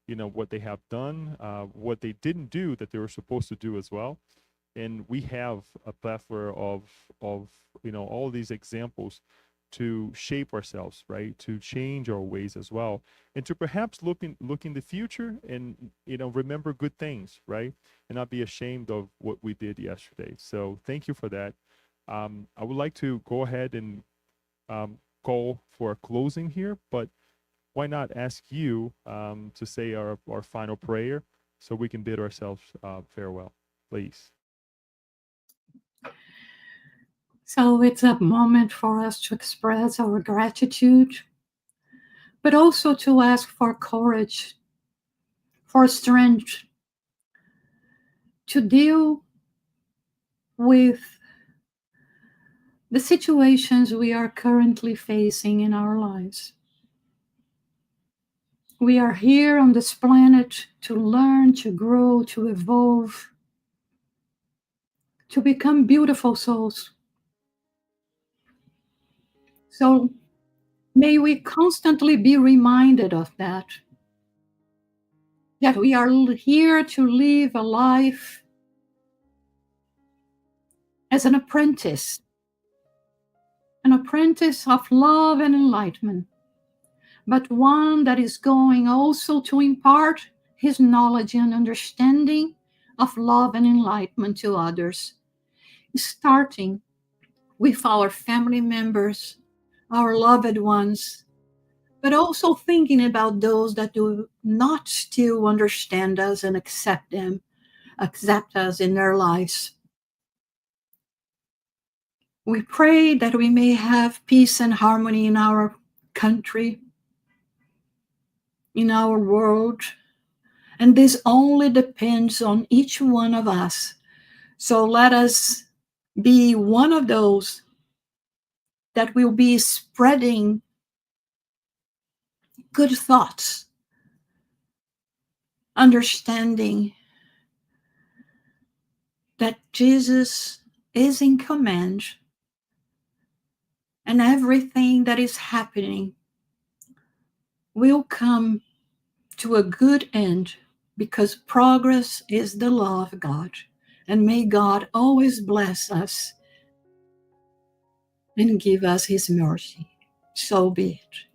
what they have done, what they didn't do that they were supposed to do as well. And we have a plethora of all these examples to shape ourselves, right? To change our ways as well, and to perhaps look in the future and remember good things, right? And not be ashamed of what we did yesterday. So thank you for that. I would like to go ahead and call for a closing here, but why not ask you to say our final prayer so we can bid ourselves farewell, please. So it's a moment for us to express our gratitude, but also to ask for courage, for strength to deal with the situations we are currently facing in our lives. We are here on this planet to learn, to grow, to evolve, to become beautiful souls. So may we constantly be reminded of that we are here to live a life as an apprentice of love and enlightenment, but one that is going also to impart his knowledge and understanding of love and enlightenment to others, starting with our family members, our loved ones, but also thinking about those that do not still understand us and accept us in their lives. We pray that we may have peace and harmony in our country, in our world, and this only depends on each one of us. So let us be one of those that will be spreading good thoughts, understanding that Jesus is in command, and everything that is happening will come to a good end, because progress is the law of God. And may God always bless us and give us his mercy. So be it.